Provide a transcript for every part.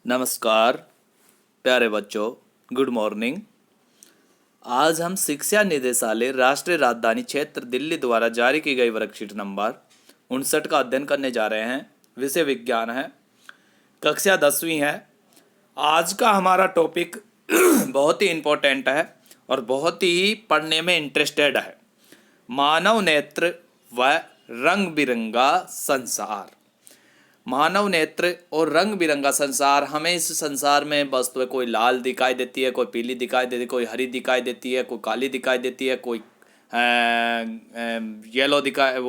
नमस्कार प्यारे बच्चों, गुड मॉर्निंग। आज हम शिक्षा निदेशालय राष्ट्रीय राजधानी क्षेत्र दिल्ली द्वारा जारी की गई वर्कशीट नंबर 59 का अध्ययन करने जा रहे हैं। विषय विज्ञान है, कक्षा 10वीं है। आज का हमारा टॉपिक बहुत ही इम्पोर्टेंट है और बहुत ही पढ़ने में इंटरेस्टेड है। मानव नेत्र व रंग बिरंगा संसार। मानव नेत्र और रंग बिरंगा संसार। हमें इस संसार में वस्तुएं कोई लाल दिखाई देती है, कोई पीली दिखाई देती है, कोई हरी दिखाई देती है, कोई काली दिखाई देती है, कोई येलो दिखाई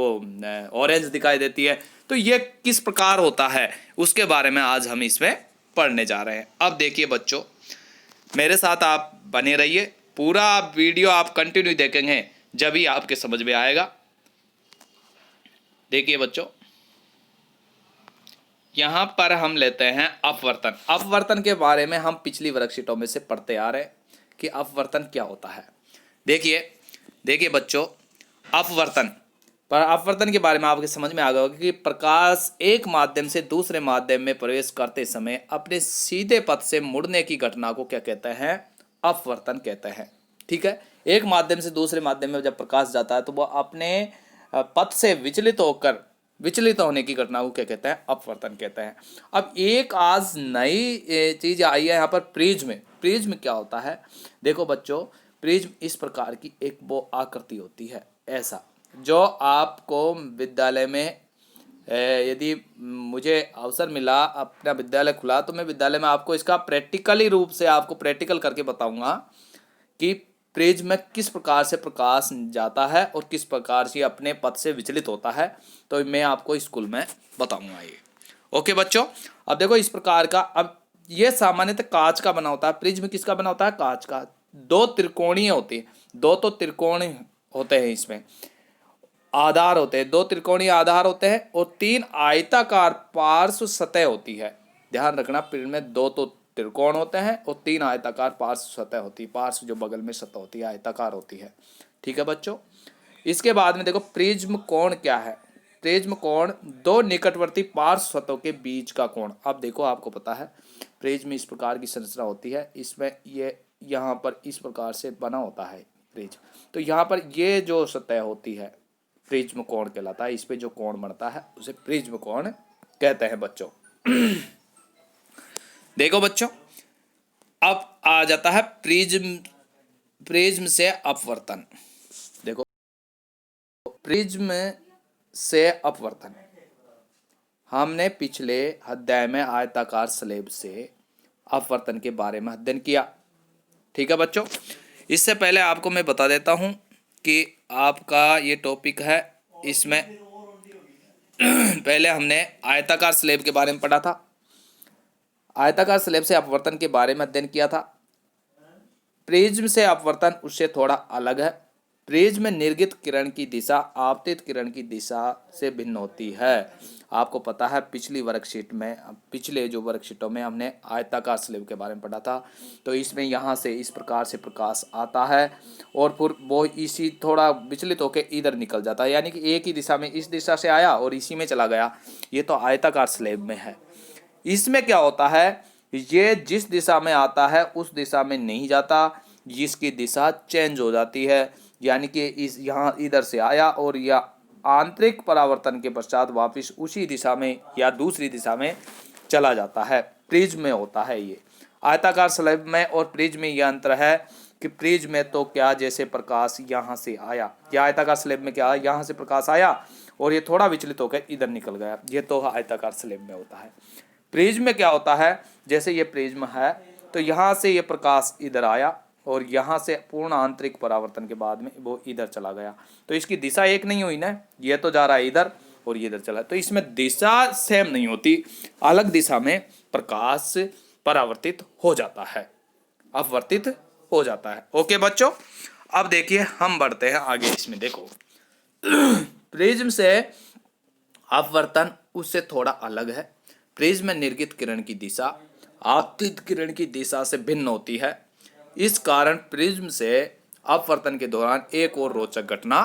ऑरेंज दिखाई देती है। तो ये किस प्रकार होता है उसके बारे में आज हम इसमें पढ़ने जा रहे हैं। अब देखिए बच्चों, मेरे साथ आप बने रहिए, पूरा वीडियो आप कंटिन्यू देखेंगे जब ही आपके समझ में आएगा। देखिए बच्चों, यहाँ पर हम लेते हैं अपवर्तन। अपवर्तन के बारे में हम पिछली वर्कशीटों में से पढ़ते आ रहे हैं कि अपवर्तन क्या होता है। देखिए बच्चों, अपवर्तन के बारे में आपके समझ में आ गया होगा कि प्रकाश एक माध्यम से दूसरे माध्यम में प्रवेश करते समय अपने सीधे पथ से मुड़ने की घटना को क्या कहते हैं? अपवर्तन कहते हैं। ठीक है, एक माध्यम से दूसरे माध्यम में जब प्रकाश जाता है तो वह अपने पथ से विचलित होने की घटना को क्या कहते हैं? अपवर्तन कहते हैं। अब एक आज नई चीज आई है यहाँ पर, प्रिज्म क्या होता है? देखो बच्चों, प्रिज्म इस प्रकार की एक वो आकृति होती है, ऐसा जो आपको विद्यालय में यदि मुझे अवसर मिला, अपना विद्यालय खुला, तो मैं विद्यालय में आपको इसका प्रैक्टिकली रूप से आपको प्रैक्टिकल करके बताऊंगा कि प्रिज्म में किस प्रकार से प्रकाश जाता है और किस प्रकार से अपने पथ से विचलित होता है। तो मैं आपको स्कूल में बताऊंगा ये। ओके बच्चों, अब देखो इस प्रकार का, अब ये सामान्यतः कांच का बना होता है। प्रिज्म किसका बना होता है? कांच का। दो त्रिकोणीय होती है, दो तो त्रिकोण होते हैं, इसमें आधार होते हैं, दो त्रिकोणीय आधार होते हैं और तीन आयताकार पार्श्व सतह होती है। ध्यान रखना, प्रिज्म में दो तो त्रिकोण होते हैं और तीन आयताकार पार्श्व सतह होती है। पार्श्व जो बगल में सतह होती है आयताकार होती है। ठीक है बच्चों, इसके बाद में देखो प्रिज्म कोण क्या है? प्रिज्म कोण दो निकटवर्ती पार्श्व सतहों के बीच का कोण। अब देखो, आपको पता है प्रिज्म इस प्रकार की संरचना होती है, इसमें ये यहाँ पर इस प्रकार से बना होता है प्रिज्म। तो यहाँ पर ये जो सतह होती है प्रिज्म कोण कहलाता है। इस पे जो कोण बनता है उसे प्रिज्म कोण कहते हैं बच्चों। देखो बच्चों, अब आ जाता है प्रिज्म से अपवर्तन। देखो, प्रिज्म से अपवर्तन हमने पिछले अध्याय में आयताकार स्लेब से अपवर्तन के बारे में अध्ययन किया। ठीक है बच्चों, इससे पहले आपको मैं बता देता हूं कि आपका ये टॉपिक है, इसमें पहले हमने आयताकार स्लेब के बारे में पढ़ा था। आयताकार स्लेब से अपवर्तन के बारे में अध्ययन किया था। प्रिज्म से अपवर्तन उससे थोड़ा अलग है। प्रिज्म में निर्गत किरण की दिशा आपतित किरण की दिशा से भिन्न होती है। आपको पता है पिछले जो वर्कशीटों में हमने आयताकार स्लेब के बारे में पढ़ा था। तो इसमें यहाँ से इस प्रकार से प्रकाश आता है और फिर वो इसी थोड़ा विचलित होकर इधर निकल जाता है, यानी कि एक ही दिशा में, इस दिशा से आया और इसी में चला गया। ये तो आयताकार स्लेब में है। इसमें क्या होता है, ये जिस दिशा में आता है उस दिशा में नहीं जाता, जिसकी दिशा चेंज हो जाती है, यानी कि इस यहाँ इधर से आया और यह आंतरिक परावर्तन के पश्चात वापस उसी दिशा में या दूसरी दिशा में चला जाता है। प्रिज्म में होता है ये। आयताकार स्लेब में और प्रिज्म में यह अंतर है कि प्रिज्म में तो क्या, जैसे प्रकाश यहाँ से आया, या आयताकार स्लेब में क्या, यहाँ से प्रकाश आया और ये थोड़ा विचलित होकर इधर निकल गया। ये तो आयताकार स्लेब में होता है। प्रिज्म में क्या होता है, जैसे ये प्रिज्म है तो यहाँ से ये प्रकाश इधर आया और यहाँ से पूर्ण आंतरिक परावर्तन के बाद में वो इधर चला गया। तो इसकी दिशा एक नहीं हुई ना, ये तो जा रहा है इधर और ये इधर चला। तो इसमें दिशा सेम नहीं होती, अलग दिशा में प्रकाश परावर्तित हो जाता है, अपवर्तित हो जाता है। ओके बच्चों, अब देखिए हम बढ़ते हैं आगे। इसमें देखो प्रिज्म से अपवर्तन उससे थोड़ा अलग है। प्रिज्म में निर्गत किरण की दिशा आपतित किरण की दिशा से भिन्न होती है। इस कारण प्रिज्म से अपवर्तन के दौरान एक और रोचक घटना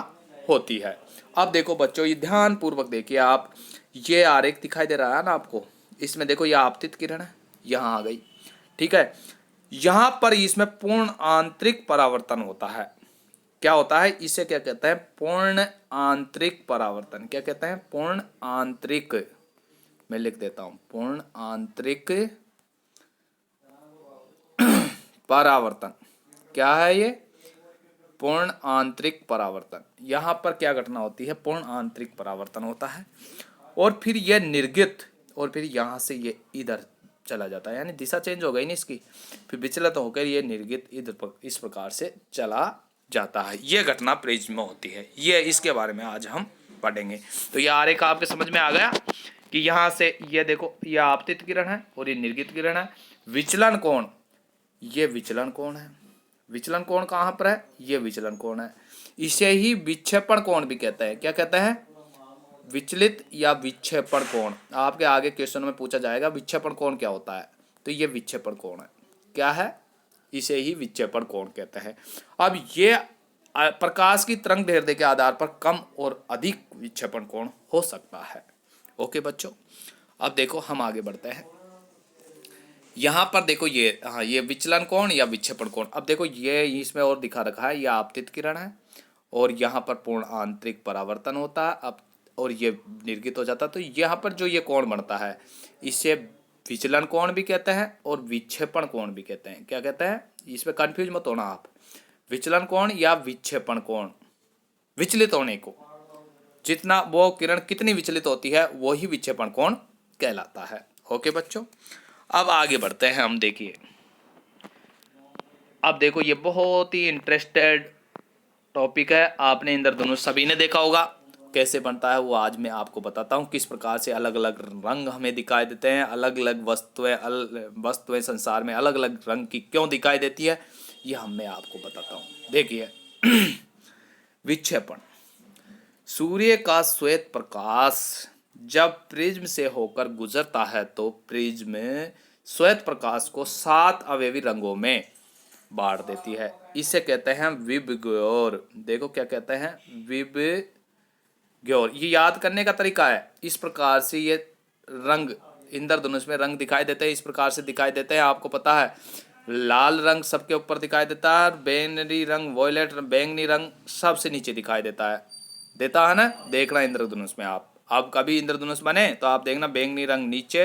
होती है। अब देखो बच्चों, ये ध्यान पूर्वक देखिए आप, ये आरेख दिखाई दे रहा है ना आपको, इसमें देखो ये आपतित किरण है, यहाँ आ गई, ठीक है। यहाँ पर इसमें पूर्ण आंतरिक परावर्तन होता है। क्या होता है, इसे क्या कहते हैं, पूर्ण आंतरिक परावर्तन। क्या कहते हैं, पूर्ण आंतरिक, मैं लिख देता हूं, पूर्ण आंतरिक परावर्तन। क्या है ये, पूर्ण आंतरिक परावर्तन। यहाँ पर क्या घटना होती है, पूर्ण आंतरिक परावर्तन होता है, और फिर यह निर्गित, और फिर यहाँ से ये इधर चला जाता है, यानी दिशा चेंज हो गई ना इसकी, फिर विचलित होकर ये निर्गित इधर इस प्रकार से चला जाता है। ये घटना प्रिज्म में होती है। ये इसके बारे में आज हम पढ़ेंगे। तो ये आरेख आपके समझ में आ गया कि यहाँ से ये देखो, ये आपतित किरण है और ये निर्गित किरण है। विचलन कोण, ये विचलन कोण है। विचलन कोण कहाँ पर है, ये विचलन कोण है। इसे ही विक्षेपण कोण भी कहते हैं। क्या कहते हैं, विचलित या विक्षेपण कोण। आपके आगे क्वेश्चन में पूछा जाएगा विक्षेपण कोण क्या होता है, तो ये विक्षेपण कोण है। क्या है, इसे ही विक्षेपण कोण कहते हैं। अब ये प्रकाश की तरंग दैर्ध्य के आधार पर कम और अधिक विक्षेपण कोण हो सकता है। ओके बच्चों, अब देखो हम आगे बढ़ते हैं। यहाँ पर देखो ये, हाँ, ये विचलन कोण या विक्षेपण कोण। अब देखो ये इसमें और दिखा रखा है, ये आपतित किरण है और यहाँ पर पूर्ण आंतरिक परावर्तन होता है। अब और ये निर्गित हो जाता है, तो यहाँ पर जो ये कोण बनता है इसे विचलन कोण भी कहते हैं और विक्षेपण कोण भी कहते हैं। क्या कहते हैं, इसमें कंफ्यूज मत होना आप, विचलन कोण या विक्षेपण कोण। विचलित होने को, जितना वो किरण कितनी विचलित होती है वही विक्षेपण कोण कहलाता है। ओके बच्चों, अब आगे बढ़ते हैं हम। देखिए अब देखो, ये बहुत ही इंटरेस्टेड टॉपिक है। आपने इंद्रधनुष सभी ने देखा होगा, कैसे बनता है वो आज मैं आपको बताता हूँ। किस प्रकार से अलग अलग रंग हमें दिखाई देते हैं, अलग अलग वस्तुएं संसार में अलग अलग रंग की क्यों दिखाई देती है, ये मैं आपको बताता हूँ। देखिए विक्षेपण, सूर्य का श्वेत प्रकाश जब प्रिज्म से होकर गुजरता है तो प्रिज्म श्वेत प्रकाश को 7 अवयवी रंगों में बांट देती है। इसे कहते हैं विबग्योर। देखो क्या कहते हैं, विबग्योर। ये याद करने का तरीका है, इस प्रकार से ये रंग इंद्रधनुष में रंग दिखाई देते हैं, इस प्रकार से दिखाई देते हैं। आपको पता है लाल रंग सबके ऊपर दिखाई देता है, बैंगनी रंग, वॉयलेट बैंगनी रंग सबसे नीचे दिखाई देता है ना। देखना इंद्रधनुष में आप कभी इंद्रधनुष बने तो आप देखना बैंगनी रंग नीचे,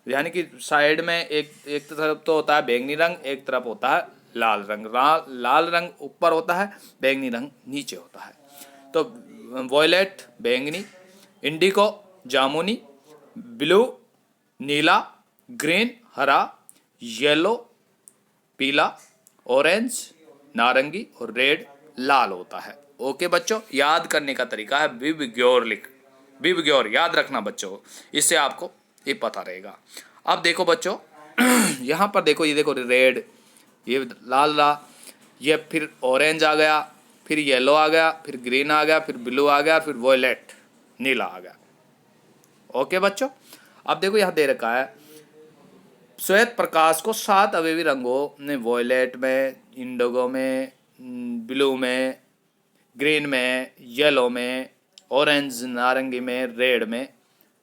यानी कि साइड में एक तरफ तो होता है बैंगनी रंग, एक तरफ होता है लाल रंग। लाल रंग ऊपर होता है, बैंगनी रंग नीचे होता है। तो वॉयलेट बैंगनी, इंडिको जामुनी, ब्लू नीला, ग्रीन हरा, येलो पीला, ऑरेंज नारंगी और रेड लाल होता है। ओके बच्चों, याद करने का तरीका है विबग्योर याद रखना बच्चों, इससे आपको ये पता रहेगा। अब देखो बच्चों यहाँ पर देखो, ये देखो रेड, ये लाल रहा, ये फिर ऑरेंज आ गया, फिर येलो आ गया, फिर ग्रीन आ गया, फिर ब्लू आ गया, फिर वॉयलेट नीला आ गया। ओके बच्चों, अब देखो यहाँ दे रखा है श्वेत प्रकाश को 7 अवयवी रंगों में, वॉयलेट में, इंडिगो में, ब्लू में, ग्रीन में, येलो में, ऑरेंज नारंगी में, रेड में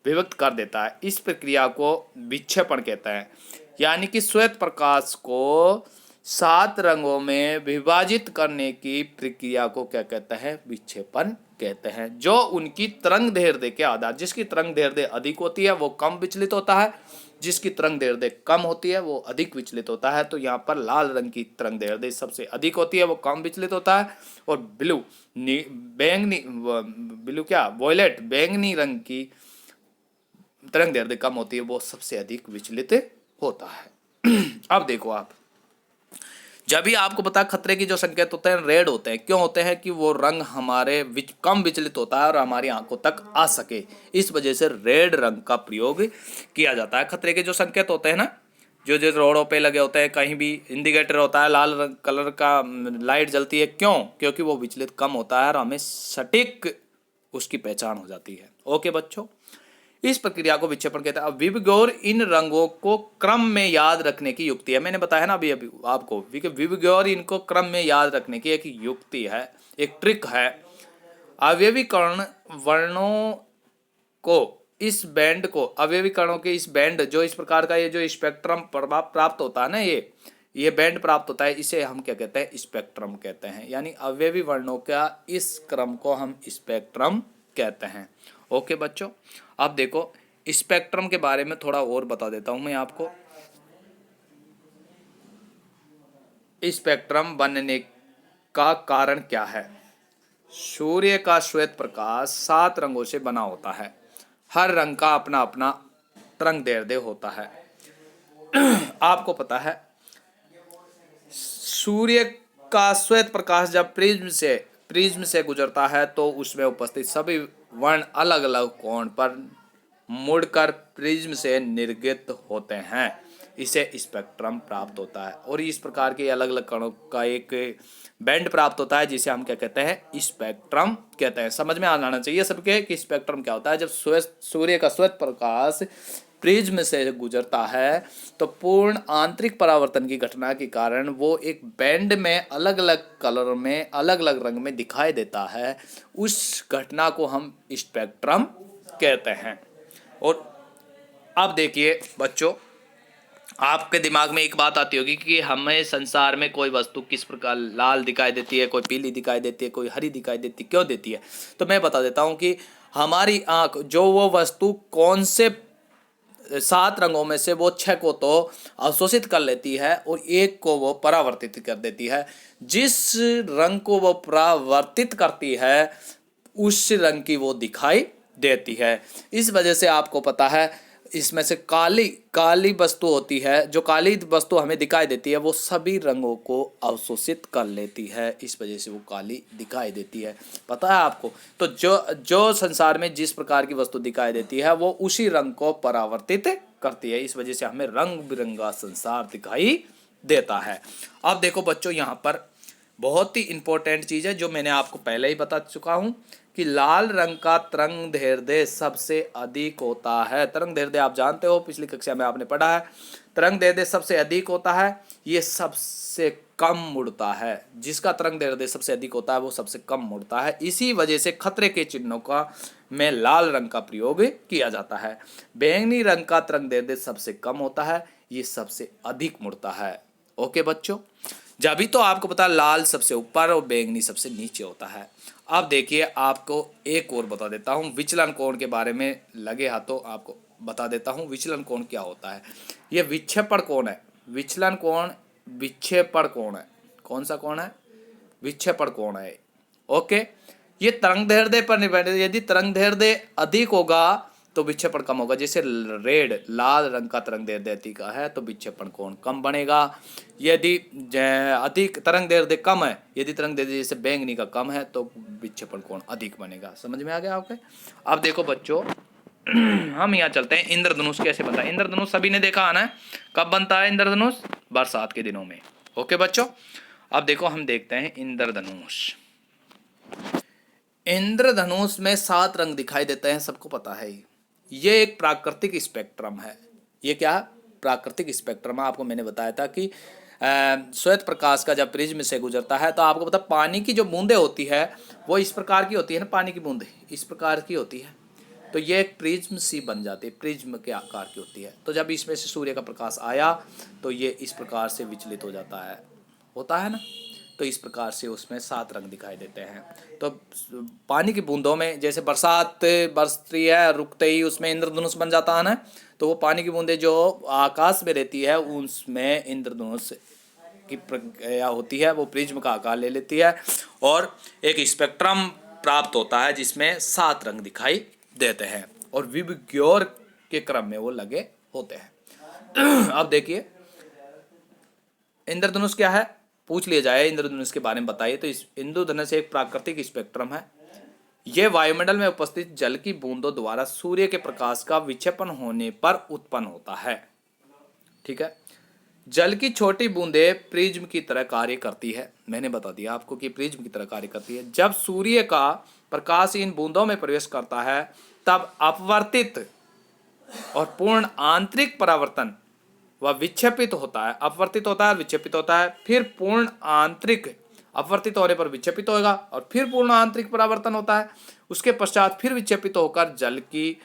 विभक्त कर देता है। इस प्रक्रिया को विक्षेपण कहते हैं। यानी कि श्वेत प्रकाश को 7 रंगों में विभाजित करने की प्रक्रिया को क्या कहते हैं, विक्षेपण कहते हैं। जो उनकी तरंग दैर्ध्य के आधार, जिसकी तरंग दैर्ध्य अधिक होती है वो कम विचलित होता है, जिसकी तरंग दैर्ध्य कम होती है वो अधिक विचलित होता है। तो यहाँ पर लाल रंग की तरंग दैर्ध्य सबसे अधिक होती है, वो कम विचलित होता है, और वॉयलेट बैंगनी रंग की तरंग दैर्ध्य कम होती है, वो सबसे अधिक विचलित होता है। अब देखो आप, जब भी आपको पता खतरे की जो संकेत होते हैं रेड होते हैं, क्यों होते हैं कि वो रंग हमारे कम विचलित होता है और हमारी आंखों तक आ सके, इस वजह से रेड रंग का प्रयोग किया जाता है। खतरे के जो संकेत होते हैं ना, जो जो रोडों पे लगे होते हैं, कहीं भी इंडिकेटर होता है, लाल रंग कलर का लाइट जलती है, क्यों, क्योंकि वो विचलित कम होता है और हमें सटीक उसकी पहचान हो जाती है। ओके बच्चों, इस प्रक्रिया को विक्षेपण कहते हैं। अब विबग्योर इन रंगों को क्रम में याद रखने की युक्ति है। मैंने बताया ना अभी आपको, विबग्योर इनको क्रम में याद रखने की एक युक्ति है, एक ट्रिक है। अवयवीकरण वर्णों को इस बैंड को, अवयवी कणों के इस बैंड, जो इस प्रकार का ये जो स्पेक्ट्रम प्राप्त होता है ना, ये बैंड प्राप्त होता है, इसे हम क्या कहते हैं, स्पेक्ट्रम कहते हैं। यानी अवयवी वर्णों का इस क्रम को हम स्पेक्ट्रम कहते हैं। ओके बच्चों, अब देखो स्पेक्ट्रम के बारे में थोड़ा और बता देता हूं मैं आपको। स्पेक्ट्रम बनने का कारण क्या है? सूर्य का श्वेत प्रकाश 7 रंगों से बना होता है। हर रंग का अपना अपना तरंग दैर्ध्य होता है। आपको पता है सूर्य का श्वेत प्रकाश जब प्रिज्म से गुजरता है तो उसमें उपस्थित सभी वर्ण अलग अलग कोण पर मुड़कर प्रिज्म से निर्गत होते हैं। इसे स्पेक्ट्रम प्राप्त होता है और इस प्रकार के अलग अलग कणों का एक बैंड प्राप्त होता है जिसे हम क्या कहते हैं, स्पेक्ट्रम कहते हैं। समझ में आ जाना चाहिए सबके कि स्पेक्ट्रम क्या होता है। जब सूर्य का श्वेत प्रकाश प्रिज्म से गुजरता है तो पूर्ण आंतरिक परावर्तन की घटना के कारण वो एक बैंड में अलग अलग कलर में, अलग अलग रंग में दिखाई देता है। उस घटना को हम स्पेक्ट्रम कहते हैं। और अब देखिए बच्चों, आपके दिमाग में एक बात आती होगी कि हमें संसार में कोई वस्तु किस प्रकार लाल दिखाई देती है, कोई पीली दिखाई देती है, कोई हरी दिखाई देती है, क्यों देती है? तो मैं बता देता हूँ कि हमारी आंख जो वो वस्तु कौन से 7 रंगों में से वो 6 को तो अवशोषित कर लेती है और एक को वो परावर्तित कर देती है। जिस रंग को वो परावर्तित करती है उस रंग की वो दिखाई देती है। इस वजह से आपको पता है इसमें से काली वस्तु होती है, जो काली वस्तु हमें दिखाई देती है वो सभी रंगों को अवशोषित कर लेती है, इस वजह से वो काली दिखाई देती है। पता है आपको? तो जो संसार में जिस प्रकार की वस्तु दिखाई देती है वो उसी रंग को परावर्तित करती है, इस वजह से हमें रंग बिरंगा संसार दिखाई देता है। अब देखो बच्चों, यहाँ पर बहुत ही इंपॉर्टेंट चीज़ है जो मैंने आपको पहले ही बता चुका हूँ कि लाल रंग का तरंग दैर्ध्य सबसे अधिक होता है। तरंग दैर्ध्य आप जानते हो, पिछली कक्षा में आपने पढ़ा है। तरंग दैर्ध्य सबसे अधिक होता है, ये सबसे कम मुड़ता है। जिसका तरंग दैर्ध्य सबसे अधिक होता है वो सबसे कम मुड़ता है। इसी वजह से खतरे के चिन्हों का में लाल रंग का प्रयोग किया जाता है। बैंगनी रंग का तरंग दैर्ध्य सबसे कम होता है, ये सबसे अधिक मुड़ता है। ओके बच्चों, जब भी तो आपको पता लाल सबसे ऊपर और बैंगनी सबसे नीचे होता है। अब देखिए आपको एक और बता देता हूँ, विचलन कोण के बारे में लगे हाथों आपको बता देता हूँ विचलन कोण क्या होता है। ये विक्षेपण कोण है। विचलन कोण विक्षेपण कोण है। कौन सा कोण है? विक्षेपण कोण है। ओके, ये तरंग दैर्ध्य पर निर्भर है। यदि तरंग दैर्ध्य अधिक होगा तो विक्षेपण कम होगा। जैसे लाल रंग का तरंग दैर्ध्य अधिक है तो विक्षेपण कोण कम बनेगा। यदि अधिक तरंग दैर्ध्य कम है, यदि तरंग दैर्ध्य जैसे बैंगनी का कम है तो विक्षेपण कोण अधिक बनेगा। समझ में आ गया आपके? अब देखो बच्चों, हम यहाँ चलते हैं इंद्रधनुष कैसे बनता है। इंद्रधनुष सभी ने देखा है ना, कब बनता है इंद्रधनुष? बरसात के दिनों में। ओके बच्चों, अब देखो हम देखते हैं इंद्रधनुष। इंद्रधनुष में 7 रंग दिखाई देते हैं, सबको पता है। ये एक प्राकृतिक स्पेक्ट्रम है। ये क्या? प्राकृतिक स्पेक्ट्रम है। आपको मैंने बताया था कि श्वेत प्रकाश का जब प्रिज्म से गुजरता है तो आपको पता पानी की जो बूंदें होती है वो इस प्रकार की होती है ना, पानी की बूंदें इस प्रकार की होती है। तो ये एक प्रिज्म सी बन जाती है, प्रिज्म के आकार की होती है। तो जब इसमें से सूर्य का प्रकाश आया तो ये इस प्रकार से विचलित हो जाता है, होता है ना। तो इस प्रकार से उसमें 7 रंग दिखाई देते हैं। तो पानी की बूंदों में जैसे बरसात बरसती है, रुकते ही उसमें इंद्रधनुष बन जाता है ना, तो वो पानी की बूंदें जो आकाश में रहती है उसमें इंद्रधनुष की प्रक्रिया होती है, वो प्रिज्म का आकार ले लेती है और एक स्पेक्ट्रम प्राप्त होता है जिसमें 7 रंग दिखाई देते हैं और विबग्योर के क्रम में वो लगे होते हैं। अब देखिए इंद्रधनुष क्या है, पूछ लिया जाए इंद्रधनुष के बारे में बताइए। तो इस इंद्रधनुष एक प्राकृतिक स्पेक्ट्रम है। यह वायुमंडल में उपस्थित जल की बूंदों द्वारा सूर्य के प्रकाश का विक्षेपण होने पर उत्पन्न होता है। ठीक है, जल की छोटी बूंदें प्रिज्म की तरह कार्य करती है। मैंने बता दिया आपको कि प्रिज्म की तरह कार्य करती है। जब सूर्य का प्रकाश इन बूंदों में प्रवेश करता है तब अपवर्तित और पूर्ण आंतरिक परावर्तन वह विक्षेपित होता है। अपवर्तित होता है, विक्षेपित होता है, फिर पूर्ण आंतरिक, अपवर्तित होने पर विक्षेपित होगा और फिर पूर्ण आंतरिक परावर्तन होता है। उसके पश्चात फिर विक्षेपित होकर जल की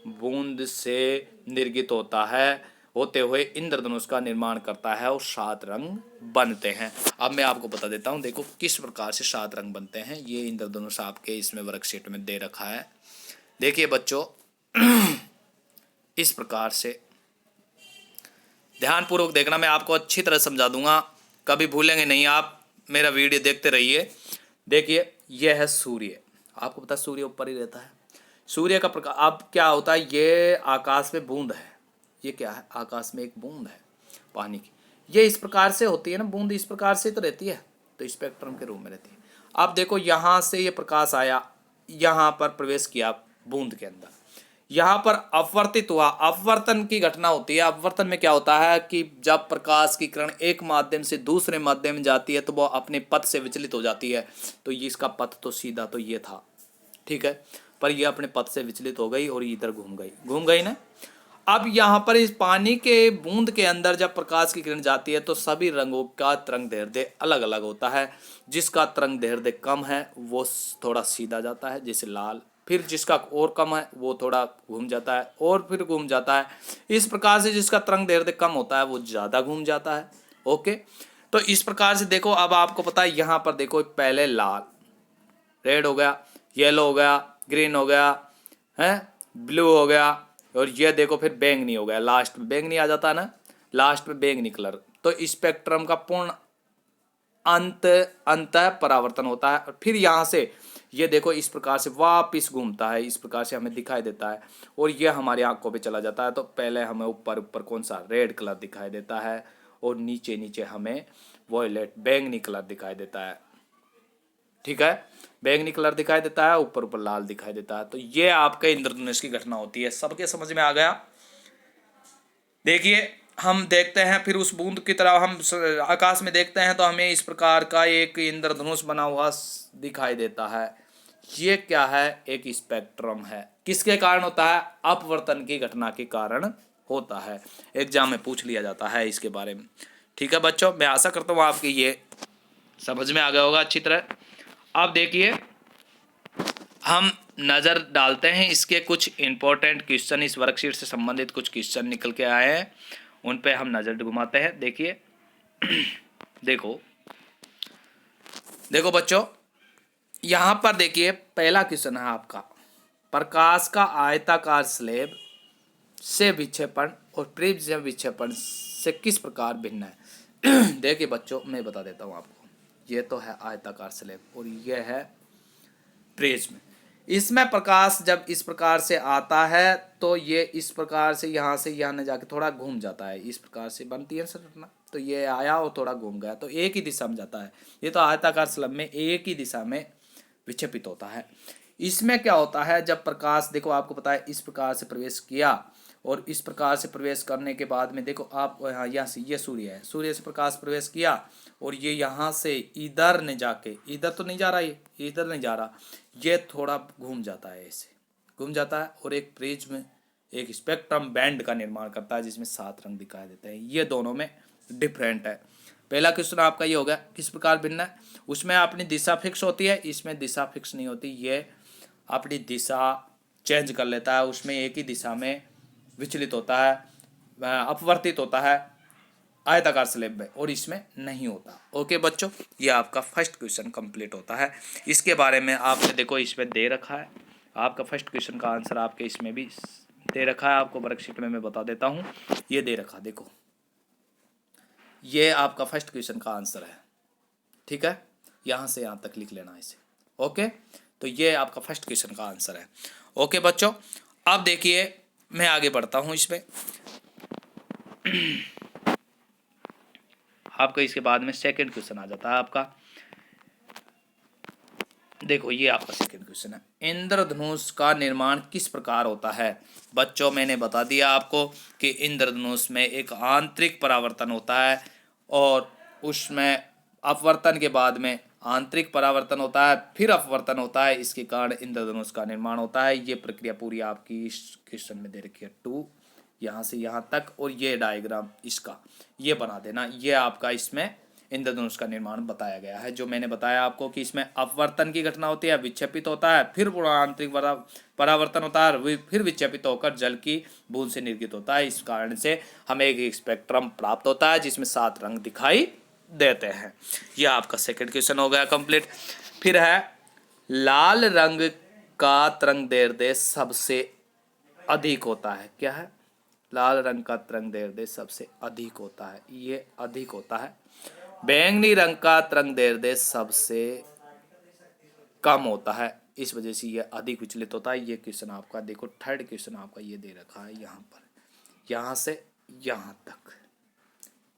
बूंद से निर्गित होता है, होते हुए इंद्रधनुष का निर्माण करता है और 7 रंग बनते हैं। अब मैं आपको बता देता हूँ, देखो किस प्रकार से 7 रंग बनते हैं। ये इंद्रधनुष आपके इसमें वर्कशीट में दे रखा है। देखिए बच्चों, इस प्रकार से ध्यानपूर्वक देखना, मैं आपको अच्छी तरह समझा दूंगा, कभी भूलेंगे नहीं आप, मेरा वीडियो देखते रहिए। देखिए यह है सूर्य, आपको पता है सूर्य ऊपर ही रहता है। सूर्य का प्रकाश, अब क्या होता है, ये आकाश में बूंद है, ये क्या है, आकाश में एक बूंद है पानी की। ये इस प्रकार से होती है ना, बूंद इस प्रकार से तो रहती है, तो स्पेक्ट्रम के रूप में रहती है। अब देखो यहाँ से ये प्रकाश आया, यहाँ पर प्रवेश किया बूंद के अंदर, यहाँ पर अपवर्तित हुआ, अपवर्तन की घटना होती है। अपवर्तन में क्या होता है कि जब प्रकाश की किरण एक माध्यम से दूसरे माध्यम में जाती है तो वो अपने पथ से विचलित हो जाती है। तो ये इसका पथ तो सीधा तो ये था, ठीक है, पर ये अपने पथ से विचलित हो गई और इधर घूम गई ना। अब यहाँ पर इस पानी के बूंद के अंदर जब प्रकाश की किरण जाती है तो सभी रंगों का तरंग दैर्ध्य अलग अलग होता है। जिसका तरंग दैर्ध्य कम है वो थोड़ा सीधा जाता है, जैसे लाल, फिर जिसका और कम है वो थोड़ा घूम जाता है और फिर घूम जाता है। इस प्रकार से जिसका तरंग दैर्ध्य कम होता है वो ज़्यादा घूम जाता है। ओके, तो इस प्रकार से देखो, अब आपको पता है यहाँ पर देखो, पहले लाल, रेड हो गया, येलो हो गया, ग्रीन हो गया, है ब्लू हो गया, और ये देखो फिर बैंगनी हो गया, लास्ट में बैंगनी आ जाता है ना, लास्ट में बैंगनी कलर। तो स्पेक्ट्रम का पूर्ण अंत परावर्तन होता है। और फिर यहाँ से ये देखो इस प्रकार से वापिस घूमता है, इस प्रकार से हमें दिखाई देता है और ये हमारी आंखों पे चला जाता है। तो पहले हमें ऊपर ऊपर कौन सा, रेड कलर दिखाई देता है और नीचे नीचे हमें वॉयलेट बैंगनी कलर दिखाई देता है, ठीक है, बैंगनी कलर दिखाई देता है, ऊपर ऊपर लाल दिखाई देता है। तो ये आपके इंद्रधनुष की घटना होती है। सबके समझ में आ गया। देखिए हम देखते हैं फिर उस बूंद की तरह हम आकाश में देखते हैं तो हमें इस प्रकार का एक इंद्रधनुष बना हुआ दिखाई देता है। ये क्या है, एक स्पेक्ट्रम है। किसके कारण होता है, अपवर्तन की घटना के कारण होता है। एग्जाम में पूछ लिया जाता है इसके बारे में। ठीक है बच्चों, मैं आशा करता हूँ आपकी ये समझ में आ गया होगा अच्छी तरह। अब देखिए हम नज़र डालते हैं इसके कुछ इंपॉर्टेंट क्वेश्चन, इस वर्कशीट से संबंधित कुछ क्वेश्चन निकल के आए हैं, उन पे हम नज़र घुमाते हैं। देखिए देखो देखो बच्चों, यहाँ पर देखिए पहला क्वेश्चन है आपका, प्रकाश का आयताकार स्लैब से विक्षेपण और प्रिज्म विक्षेपण से किस प्रकार भिन्न है। देखिए बच्चों मैं बता देता हूँ आपको, ये तो है आयताकार स्लैब और ये है प्रिज्म। इसमें प्रकाश जब इस प्रकार से आता है तो ये इस प्रकार से यहाँ न जाके थोड़ा घूम जाता है, इस प्रकार से बनती है संरचना। तो ये आया और थोड़ा घूम गया तो एक ही दिशा में जाता है। ये तो आयताकार स्लैब में एक ही दिशा में विक्षेपित होता है। इसमें क्या होता है, जब प्रकाश देखो आपको पता है इस प्रकार से प्रवेश किया और इस प्रकार से प्रवेश करने के बाद में देखो आप यहाँ से, ये सूर्य है, सूर्य से प्रकाश प्रवेश किया और ये यहाँ से इधर ने जाके, इधर तो नहीं जा रहा, ये इधर नहीं जा रहा, ये थोड़ा घूम जाता है, ऐसे घूम जाता है और एक प्रिज्म एक स्पेक्ट्रम बैंड का निर्माण करता है जिसमें 7 रंग दिखाई देते हैं। ये दोनों में डिफरेंट है। पहला क्वेश्चन आपका ये हो गया, किस प्रकार भिन्न है। उसमें अपनी दिशा फिक्स होती है, इसमें दिशा फिक्स नहीं होती, ये अपनी दिशा चेंज कर लेता है, उसमें एक ही दिशा में विचलित होता है, अपवर्तित होता है आयताकार स्लैब में, और इसमें नहीं होता। ओके बच्चों, ये आपका फर्स्ट क्वेश्चन कंप्लीट होता है। इसके बारे में आपने देखो इसमें दे रखा है, आपका फर्स्ट क्वेश्चन का आंसर आपके इसमें भी दे रखा है, आपको वर्कशीट में मैं बता देता हूँ, ये दे रखा देखो, ये आपका फर्स्ट क्वेश्चन का आंसर है, ठीक है, यहाँ से यहाँ तक लिख लेना इसे। ओके, तो ये आपका फर्स्ट क्वेश्चन का आंसर है। ओके बच्चों, अब देखिए मैं आगे बढ़ता हूँ इसमें। आपको इसके बाद में सेकंड क्वेश्चन आ जाता है आपका। देखो ये आपका सेकंड क्वेश्चन है, इंद्रधनुष का निर्माण किस प्रकार होता है। बच्चों मैंने बता दिया आपको कि इंद्रधनुष में एक आंतरिक परावर्तन होता है और उसमें अपवर्तन के बाद में आंतरिक परावर्तन होता है, फिर अपवर्तन होता है, इसके कारण इंद्रधनुष का निर्माण होता है। ये प्रक्रिया पूरी आपकी इस क्वेश्चन में दे रखी है 2, यहाँ से यहाँ तक, और ये डायग्राम इसका ये बना देना, ये आपका इसमें इंद्रधनुष का निर्माण बताया गया है। जो मैंने बताया आपको कि इसमें अपवर्तन की घटना होती है, विक्षेपित होता है, फिर आंतरिक परावर्तन होता है, फिर विक्षेपित होकर जल की बूंद से निर्गित होता है। इस कारण से हमें एक स्पेक्ट्रम प्राप्त होता है जिसमें 7 रंग दिखाई देते हैं। यह आपका सेकंड क्वेश्चन हो गया कंप्लीट। फिर है लाल रंग का तरंगदैर्ध्य सबसे अधिक होता है। क्या है? लाल रंग का तरंगदैर्ध्य सबसे अधिक होता है, ये अधिक होता है। बैंगनी रंग का तरंगदैर्ध्य सबसे कम होता है, इस वजह से ये अधिक विचलित होता है। ये क्वेश्चन आपका देखो, थर्ड क्वेश्चन आपका ये दे रखा है यहाँ पर, यहाँ से यहाँ तक।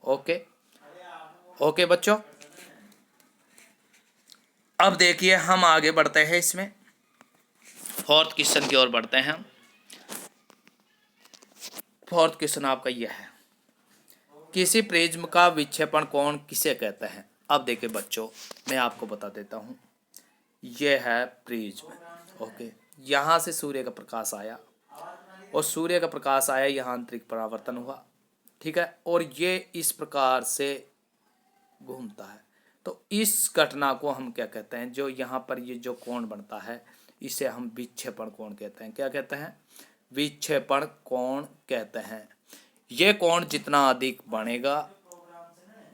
ओके ओके बच्चों, अब देखिए हम आगे बढ़ते हैं, इसमें फोर्थ क्वेश्चन की ओर बढ़ते हैं। फोर्थ क्वेश्चन आपका यह है, किसी प्रिज्म का विक्षेपण कोण किसे कहते हैं? अब देखिए बच्चों, मैं आपको बता देता हूँ, यह है प्रिज्म। ओके, यहाँ से सूर्य का प्रकाश आया और सूर्य का प्रकाश आया, यहाँ आंतरिक परावर्तन हुआ, ठीक है, और ये इस प्रकार से घूमता है। तो इस घटना को हम क्या कहते हैं? जो यहाँ पर ये जो कोण बनता है, इसे हम विक्षेपण कोण कहते हैं। क्या कहते हैं? विक्षेपण कोण कहते हैं। ये कोण जितना अधिक बनेगा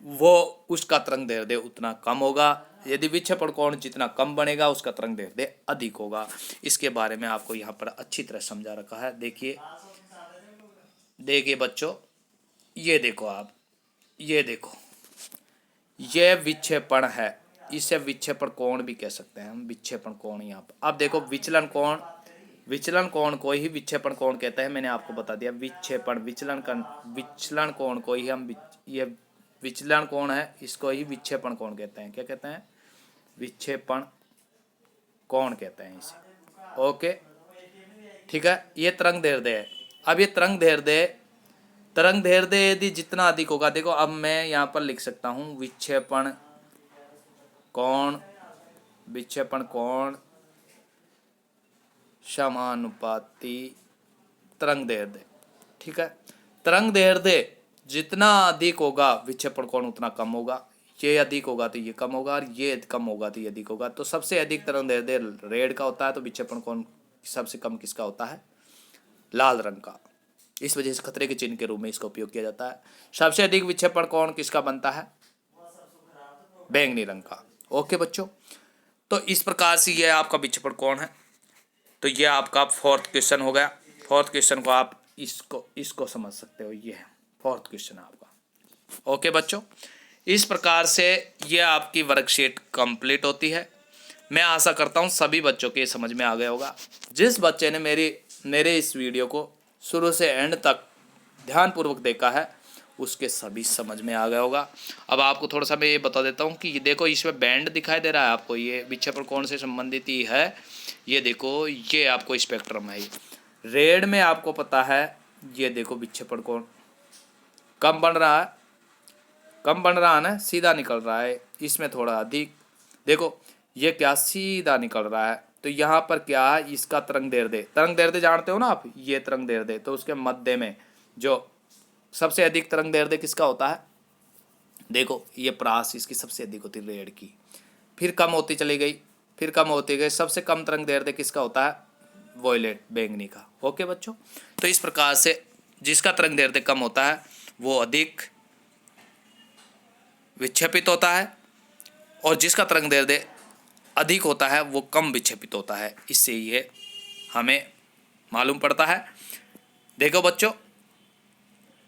वो उसका तरंगदैर्ध्य उतना कम होगा। यदि विक्षेपण कोण जितना कम बनेगा उसका तरंगदैर्ध्य अधिक होगा। इसके बारे में आपको यहाँ पर अच्छी तरह समझा रखा है। देखिए देखिए बच्चों, ये देखो आप, ये देखो, ये विक्षेपण है, इसे विक्षेपण कोण भी कह सकते हैं हम, विक्षेपण कोण। यहाँ पर अब देखो, विचलन कोण, विचलन कोण को ही विक्षेपण कोण कहते हैं। मैंने आपको बता दिया, विक्षेपण विचलन कोण को ही हम, ये विचलन कोण है, इसको ही विक्षेपण कोण कहते हैं। क्या कहते हैं? विक्षेपण कोण कहते हैं इसे। ओके, ठीक है, ये तरंगदैर्ध्य है। अब ये तरंगदैर्ध्य यदि जितना अधिक होगा, देखो अब मैं यहाँ पर लिख सकता हूँ विक्षेपण कोण समानुपाती तरंगदैर्ध्य, ठीक है। तरंगदैर्ध्य जितना अधिक होगा विक्षेपण कोण उतना कम होगा। ये अधिक होगा तो ये कम होगा, और ये कम होगा तो ये अधिक होगा। तो सबसे अधिक तरंगदैर्ध्य रेड का होता है, तो विक्षेपण कोण सबसे कम किसका होता है? लाल रंग का। इस वजह से खतरे के चिन्ह के रूप में इसका उपयोग किया जाता है। सबसे अधिक विक्षेपण कोण किसका बनता है? बैंगनी रंग का। ओके बच्चों, तो इस प्रकार से ये आपका विक्षेपण कोण है। तो ये आपका फोर्थ क्वेश्चन हो गया। फोर्थ क्वेश्चन को आप इसको समझ सकते हो, ये है फोर्थ क्वेश्चन आपका। ओके बच्चों, इस प्रकार से ये आपकी वर्कशीट कंप्लीट होती है। मैं आशा करता हूँ सभी बच्चों के समझ में आ गया होगा। जिस बच्चे ने मेरे इस वीडियो को शुरू से एंड तक ध्यानपूर्वक देखा है, उसके सभी समझ में आ गया होगा। अब आपको थोड़ा सा मैं ये बता देता हूँ कि ये देखो, इसमें बैंड दिखाई दे रहा है आपको, ये विक्षेपण कोण से संबंधित ही है। ये देखो, ये आपको स्पेक्ट्रम है। रेड में आपको पता है, ये देखो विक्षेपण कोण कम बन रहा है ना, सीधा निकल रहा है। इसमें थोड़ा अधिक, देखो ये क्या सीधा निकल रहा है। तो यहाँ पर क्या है? इसका तरंगदैर्ध्य जानते हो ना आप, ये तरंगदैर्ध्य। तो उसके मध्य में जो सबसे अधिक तरंगदैर्ध्य किसका होता है? देखो ये प्रास, इसकी सबसे अधिक होती है रेड की, फिर कम होती चली गई, फिर कम होती गई। सबसे कम तरंगदैर्ध्य किसका होता है? वॉयलेट, बैंगनी का। ओके बच्चों, तो इस प्रकार से जिसका तरंगदैर्ध्य कम होता है वो अधिक विक्षेपित होता है, और जिसका तरंगदैर्ध्य अधिक होता है वो कम विक्षेपित होता है। इससे ये हमें मालूम पड़ता है। देखो बच्चों,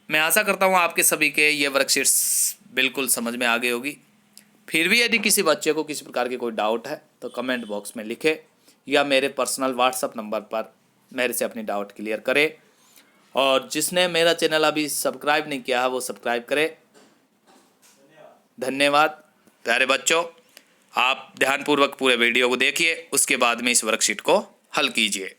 मैं आशा करता हूँ आपके सभी के ये वर्कशीट्स बिल्कुल समझ में आ गई होगी। फिर भी यदि किसी बच्चे को किसी प्रकार की कोई डाउट है तो कमेंट बॉक्स में लिखे, या मेरे पर्सनल व्हाट्सएप नंबर पर मेरे से अपनी डाउट क्लियर करे। और जिसने मेरा चैनल अभी सब्सक्राइब नहीं किया है वो सब्सक्राइब करे। धन्यवाद प्यारे बच्चों, आप ध्यानपूर्वक पूरे वीडियो को देखिए, उसके बाद में इस वर्कशीट को हल कीजिए।